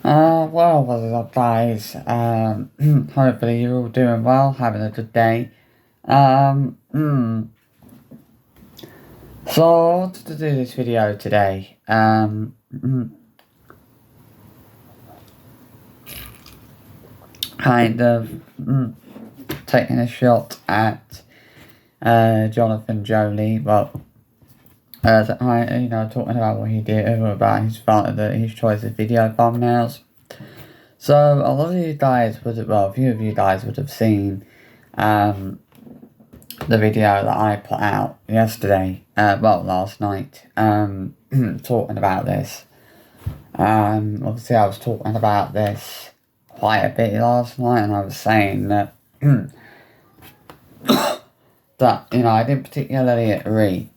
Well, what's up, guys? Hopefully you're all doing well, having a good day. Um, mm, so I wanted to do this video today. Kind of taking a shot at Jonathan Joly. Well, talking about what he did, about his choice of video thumbnails. So a lot of you guys a few of you guys would have seen the video that I put out yesterday, last night, talking about this. Obviously I was talking about this quite a bit last night, and I was saying that, that, I didn't particularly agree,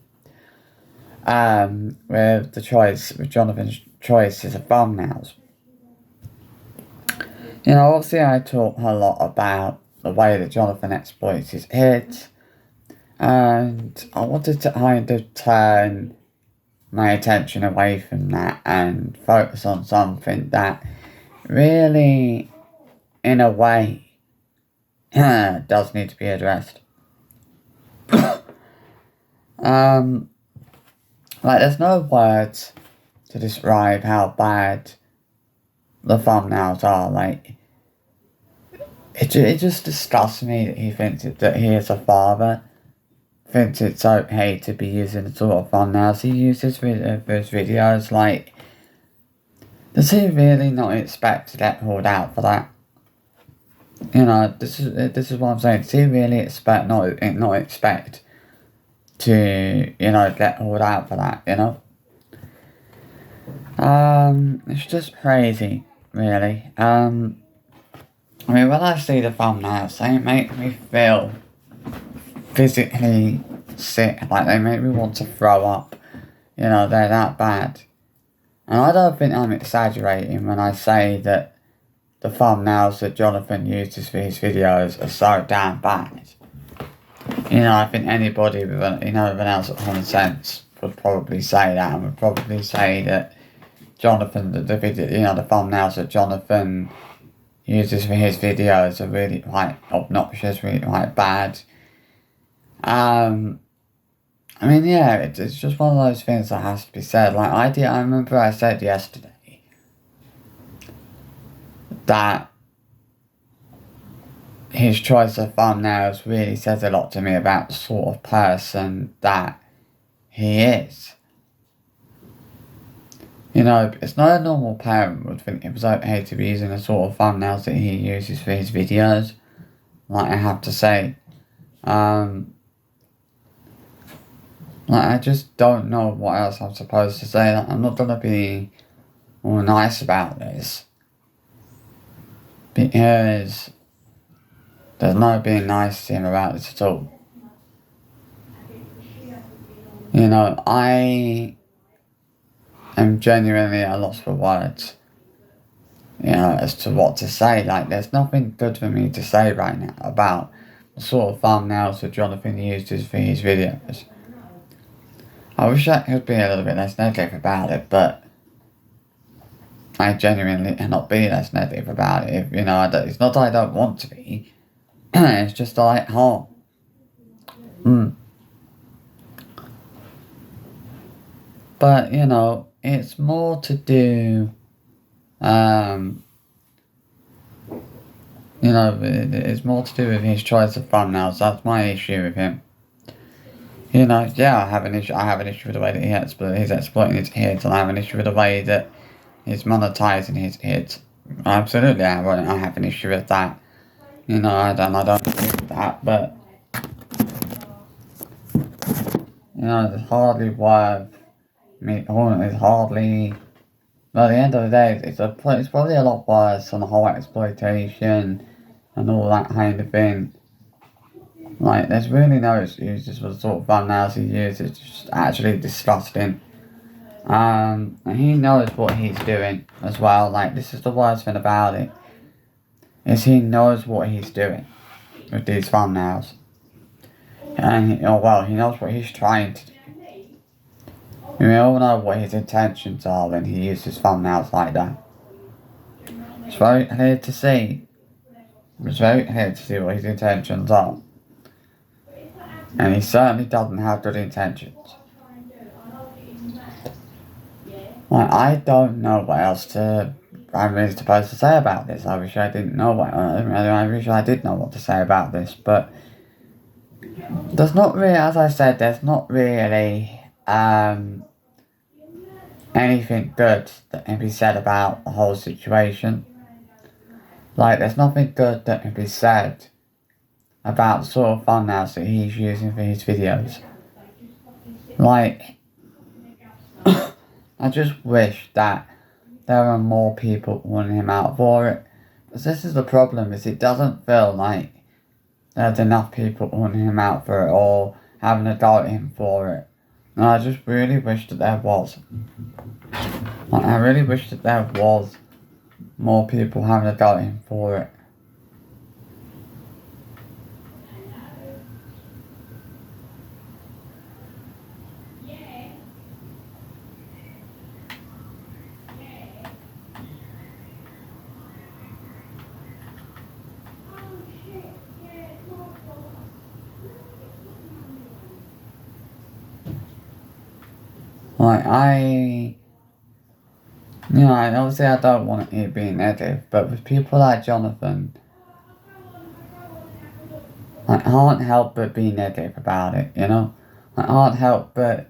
with Jonathan's choices of thumbnails. Obviously I talk a lot about the way that Jonathan exploits his hits, and I wanted to kind of turn my attention away from that and focus on something that really, in a way, does need to be addressed. There's no words to describe how bad the thumbnails are. It just disgusts me that he thinks that he is a father, thinks it's okay to be using the sort of thumbnails he uses for his videos. Does he really not expect to get called out for that? This is what I'm saying. Does he really not expect to, get called out for that, It's just crazy, really. When I see the thumbnails, they make me feel physically sick, they make me want to throw up. They're that bad. And I don't think I'm exaggerating when I say that the thumbnails that Jonathan uses for his videos are so damn bad. I think anybody with an ounce of common sense would probably say that, and would probably say that Jonathan, the thumbnails that Jonathan uses for his videos are really quite obnoxious, really quite bad. It's just one of those things that has to be said. I remember I said yesterday that his choice of thumbnails really says a lot to me about the sort of person that he is. It's not a normal parent would think it was okay to be using the sort of thumbnails that he uses for his videos. I have to say. I just don't know what else I'm supposed to say. I'm not gonna be all nice about this, because there's no being nice to him about this at all. I am genuinely at a loss for words, as to what to say. There's nothing good for me to say right now about the sort of thumbnails that Jonathan uses for his videos. I wish I could be a little bit less negative about it, but I genuinely cannot be less negative about it. It's not that I don't want to be. It's just I can't. But, it's more to do, it's more to do with his choice of thumbnails. That's my issue with him. I have an issue with the way that he's exploiting his hits, and I have an issue with the way that he's monetizing his hits. Absolutely, I have an issue with that. I don't agree with that, but it's hardly worth me. It's hardly. But at the end of the day, it's probably a lot worse than the whole exploitation and all that kind of thing. There's really no excuses for the sort of thumbnails he uses. It's just actually disgusting. And he knows what he's doing as well. This is the worst thing about it, is he knows what he's doing with these thumbnails. And he knows what he's trying to do. We all know what his intentions are when he uses thumbnails like that. It's very clear to see. It's very clear to see what his intentions are. And he certainly doesn't have good intentions. Like, I don't know what else I'm really supposed to say about this. I wish I didn't know I wish I did know what to say about this, but there's not really, as I said, there's not really anything good that can be said about the whole situation. Like, there's nothing good that can be said about the sort of thumbnails that he's using for his videos. Like, I just wish that there were more people wanting him out for it. Because this is the problem, is it doesn't feel like there's enough people wanting him out for it or having a go at him for it. And I just really wish that there was. Like, I really wish that there was more people having a go at him for it. Like, obviously I don't want it being negative, but with people like Jonathan, I can't help but be negative about it, you know? I can't help but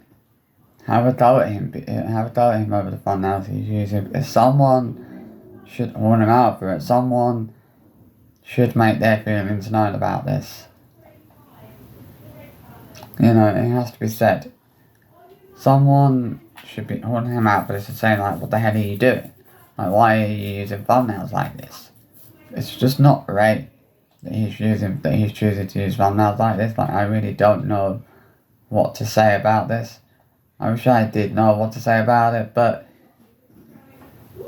have a go at him over the thumbnails he's using. If someone should warn him out for it, someone should make their feelings known about this. You know, it has to be said. Someone should be holding him out for this and saying, like, what the hell are you doing? Like, why are you using thumbnails like this? It's just not right that he's choosing to use thumbnails like this. Like, I really don't know what to say about this. I wish I did know what to say about it, but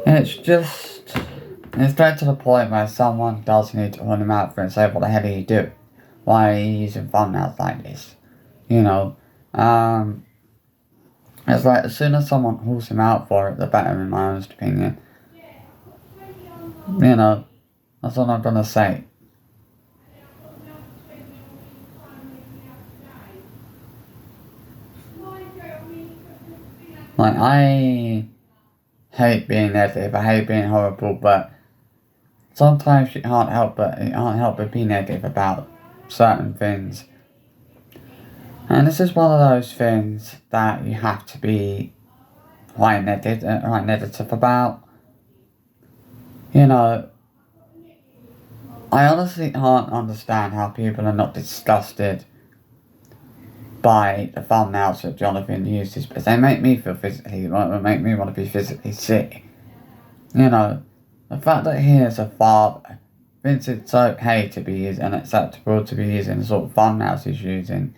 it's straight to the point where someone does need to hold him out for it and say, what the hell are you doing? Why are you using thumbnails like this? You know, it's like, as soon as someone calls him out for it, the better, in my honest opinion. You know, that's all I'm gonna say. Like, I hate being negative, I hate being horrible, but sometimes you can't help but be negative about certain things. And this is one of those things that you have to be quite negative about. You know, I honestly can't understand how people are not disgusted by the thumbnails that Jonathan uses, because they make me feel make me want to be physically sick. You know, the fact that he is a father thinks it's okay to be using and acceptable to be using the sort of thumbnails he's using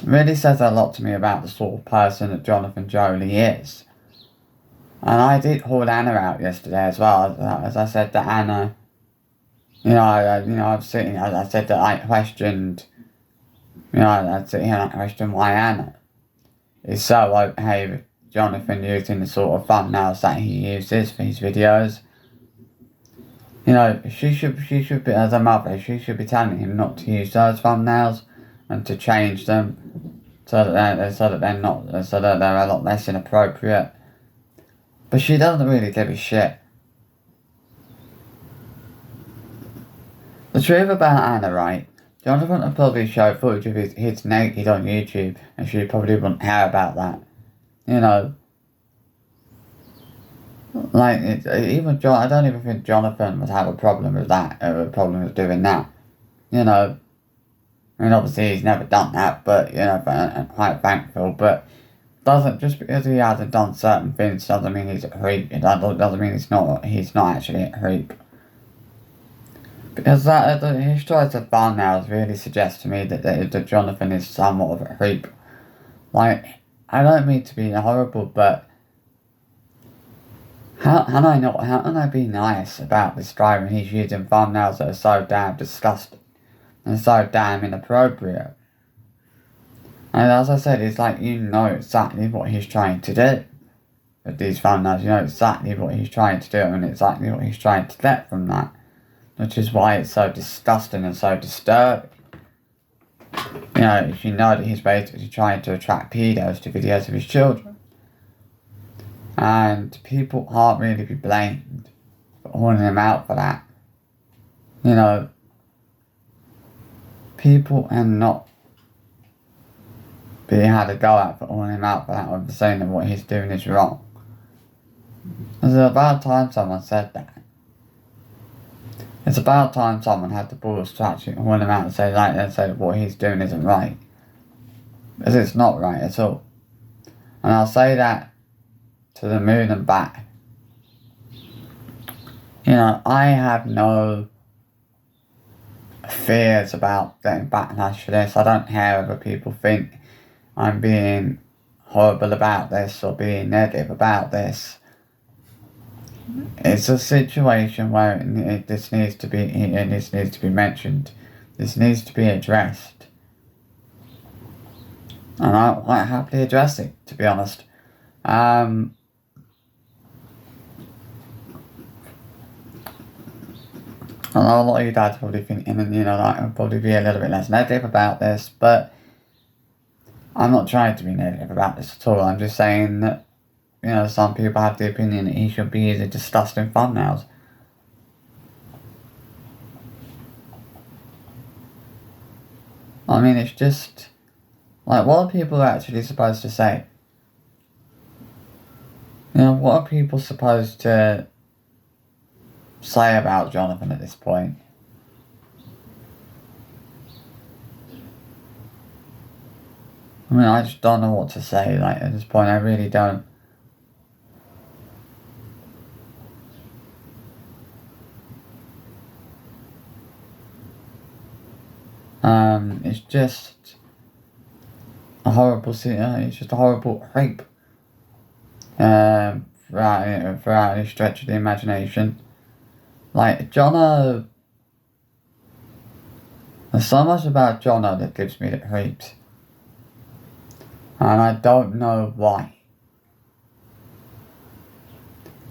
really says a lot to me about the sort of person that Jonathan Joly is. And I did call Anna out yesterday as well, as I said that Anna, I said that I questioned, I questioned why Anna is so okay with Jonathan using the sort of thumbnails that he uses for his videos. You know, she should be, as a mother, she should be telling him not to use those thumbnails and to change them so that they're a lot less inappropriate. But she doesn't really give a shit. The truth about Anna, right? Jonathan would probably show footage of his naked on YouTube, and she probably wouldn't care about that. You know, like, I don't even think Jonathan would have a problem with that, or a problem with doing that. You know, I mean, obviously he's never done that, but, I'm quite thankful, but just because he hasn't done certain things doesn't mean he's a creep. It doesn't mean he's not actually a creep. Because his choice of thumbnails really suggests to me that Jonathan is somewhat of a creep. Like, I don't mean to be horrible, but how can I be nice about this guy when he's using thumbnails that are so damn disgusting and so damn inappropriate? And as I said, it's like, you know exactly what he's trying to do. with these thumbnails. You know exactly what he's trying to do and exactly what he's trying to get from that. Which is why it's so disgusting and so disturbing. You know, if you know that he's basically trying to attract pedos to videos of his children. And people aren't really to be blamed for calling him out for that. You know, people are not being had a go at for calling him out for that or saying that what he's doing is wrong. It's about time someone said that. It's about time someone had the balls to actually call him out and say that what he's doing isn't right. Because it's not right at all. And I'll say that to the moon and back. You know, I have no fears about getting backlash for this. I don't care whether people think I'm being horrible about this or being negative about this. It's a situation where this needs to be mentioned. This needs to be addressed. And I'll quite happily address it, to be honest. I know a lot of you dads probably thinking, you know, like, I'll probably be a little bit less negative about this, but I'm not trying to be negative about this at all. I'm just saying that, you know, some people have the opinion that he should be using disgusting thumbnails. I mean, it's just, like, what are people actually supposed to say? You know, what are people supposed to say about Jonathan at this point? I mean, I just don't know what to say, like, at this point. I really don't. It's just a horrible it's just a horrible rape. Throughout any stretch of the imagination. Like, Jono, there's so much about Jono that gives me the creeps. And I don't know why.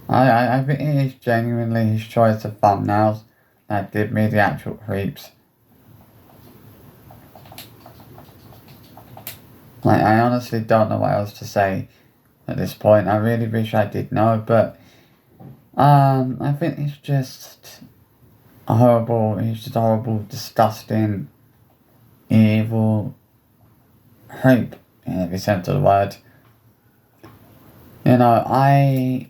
I think it is genuinely his choice of thumbnails that give me the actual creeps. Like, I honestly don't know what else to say at this point. I really wish I did know, but I think it's just a horrible, disgusting, evil rape in every sense of the word. You know, I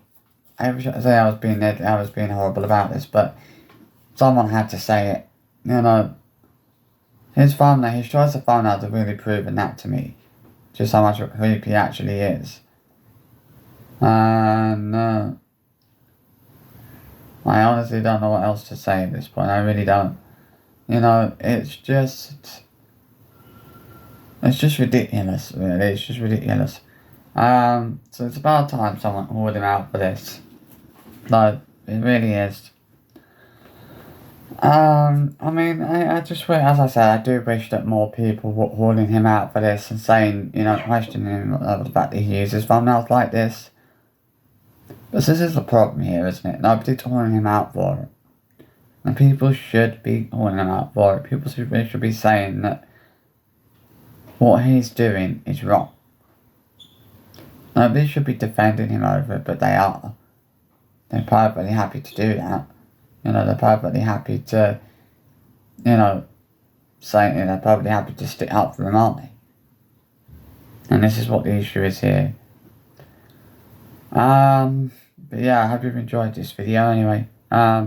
wish I could say I was being horrible about this, but someone had to say it. You know, his choice of thumbnails have really proven that to me. Just how much of a creep he actually is. And I honestly don't know what else to say at this point. I really don't. You know, it's just ridiculous, really. It's just ridiculous. So it's about time someone called him out for this. Like, it really is. I mean, I just wish, as I said, I do wish that more people were calling him out for this and saying, you know, questioning him the fact that he uses thumbnails like this. But this is the problem here, isn't it? Nobody's calling him out for it. And people should be calling him out for it. People should be saying that what he's doing is wrong. Nobody should be defending him over it, but they are. They're perfectly happy to do that. You know, they're perfectly happy to, you know, they're perfectly happy to stick up for him, aren't they? And this is what the issue is here. But yeah, I hope you've enjoyed this video anyway. I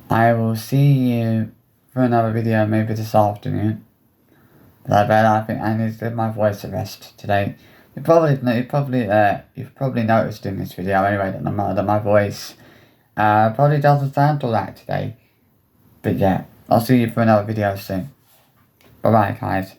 will see you for another video maybe this afternoon. But I think I need to give my voice a rest today. You've probably noticed in this video anyway that my voice probably doesn't sound all that today. But yeah, I'll see you for another video soon. Bye bye, guys.